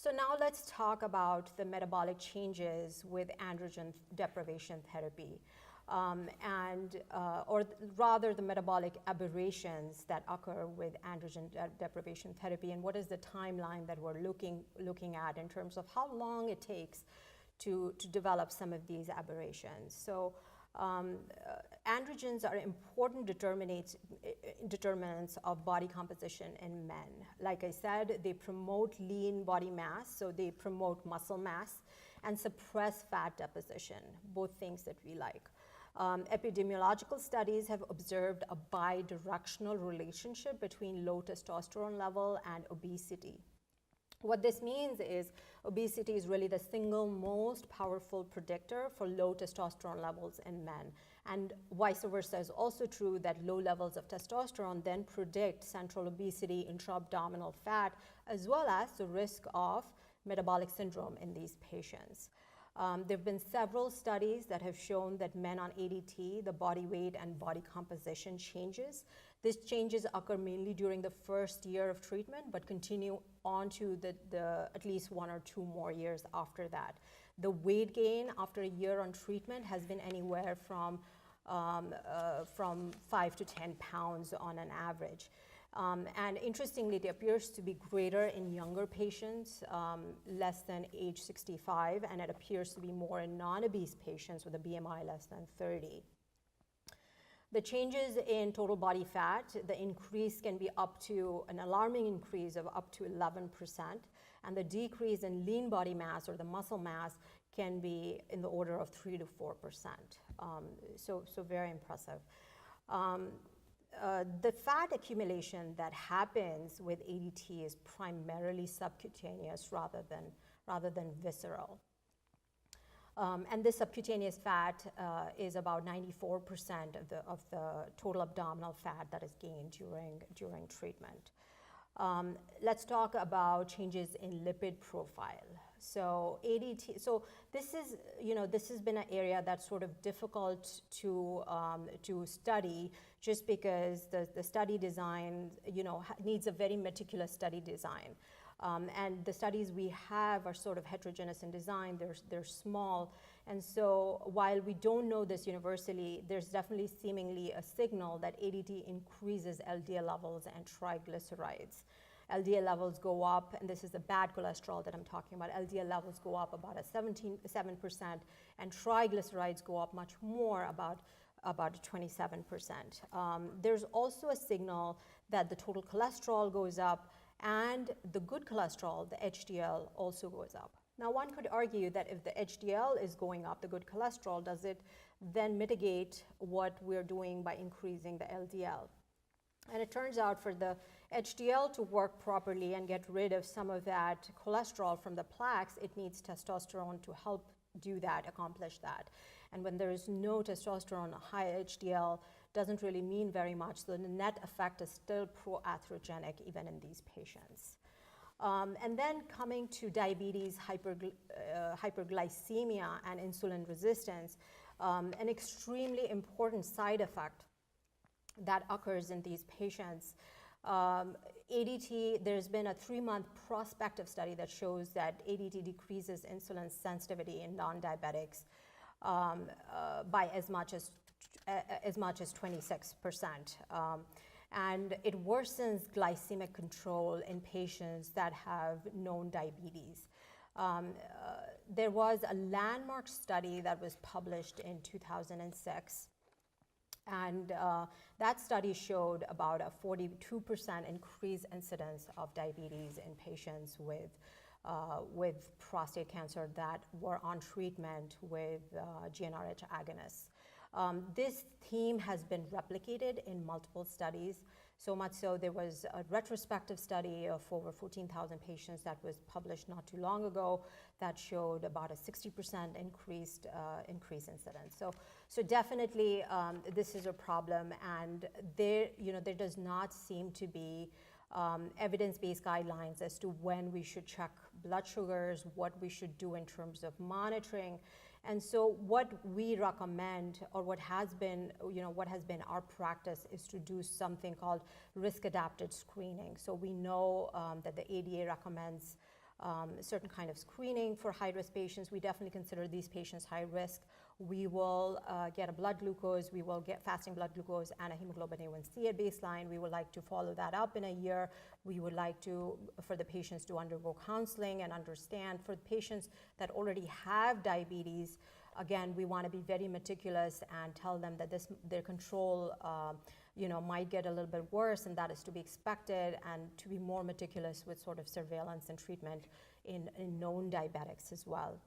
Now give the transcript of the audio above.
So now let's talk about the metabolic changes with androgen deprivation therapy, or rather the metabolic aberrations that occur with androgen deprivation therapy, and what is the timeline that we're looking at in terms of how long it takes to develop some of these aberrations. So androgens are important determinants of body composition in men. Like I said, they promote lean body mass, so they promote muscle mass and suppress fat deposition, both things that we like. Epidemiological studies have observed a bidirectional relationship between low testosterone level and obesity. What this means is obesity is really the single most powerful predictor for low testosterone levels in men. And vice versa is also true, that low levels of testosterone then predict central obesity, intra-abdominal fat, as well as the risk of metabolic syndrome in these patients. There have been several studies that have shown that men on ADT, the body weight and body composition changes. These changes occur mainly during the first year of treatment, but continue on to the at least 1 or 2 more years after that. The weight gain after a year on treatment has been anywhere from 5 to 10 pounds on an average. And interestingly, it appears to be greater in younger patients, less than age 65, and it appears to be more in non-obese patients with a BMI less than 30. The changes in total body fat, the increase can be up to an alarming increase of up to 11%, and the decrease in lean body mass or the muscle mass can be in the order of 3 to 4%. So very impressive. The fat accumulation that happens with ADT is primarily subcutaneous rather than visceral. And this subcutaneous fat is about 94% of the total abdominal fat that is gained during treatment. Let's talk about changes in lipid profile. So ADT. So this has been an area that's sort of difficult to study, just because the study design needs a very meticulous study design. And the studies we have are sort of heterogeneous in design. They're small, and so while we don't know this universally, there's definitely seemingly a signal that ADT increases LDL levels and triglycerides. LDL levels go up, and this is the bad cholesterol that I'm talking about. LDL levels go up about 7%, and triglycerides go up much more, about 27%. There's also a signal that the total cholesterol goes up, and the good cholesterol, the HDL, also goes up. Now, one could argue that if the HDL is going up, the good cholesterol, does it then mitigate what we're doing by increasing the LDL? And it turns out for the HDL to work properly and get rid of some of that cholesterol from the plaques, it needs testosterone to help do that, accomplish that. And when there is no testosterone, high HDL doesn't really mean very much. So the net effect is still pro-atherogenic even in these patients. And then coming to diabetes, hyperglycemia, and insulin resistance, an extremely important side effect that occurs in these patients. ADT, there's been a 3-month prospective study that shows that ADT decreases insulin sensitivity in non-diabetics by as much as 26%. And it worsens glycemic control in patients that have known diabetes. There was a landmark study that was published in 2006, and that study showed about a 42% increased incidence of diabetes in patients with prostate cancer that were on treatment with GnRH agonists. This theme has been replicated in multiple studies, so much so there was a retrospective study of over 14,000 patients that was published not too long ago that showed about a 60% increase incidence. So definitely this is a problem, and there does not seem to be evidence-based guidelines as to when we should check blood sugars, what we should do in terms of monitoring. And so what we recommend, or what has been our practice, is to do something called risk-adapted screening. So we know that the ADA recommends certain kind of screening for high-risk patients. We definitely consider these patients high risk. We will get a blood glucose, we will get fasting blood glucose and a hemoglobin A1C at baseline. We would like to follow that up in a year. We would like for the patients to undergo counseling and understand. For patients that already have diabetes, again, we want to be very meticulous and tell them that their control might get a little bit worse, and that is to be expected, and to be more meticulous with sort of surveillance and treatment in known diabetics as well.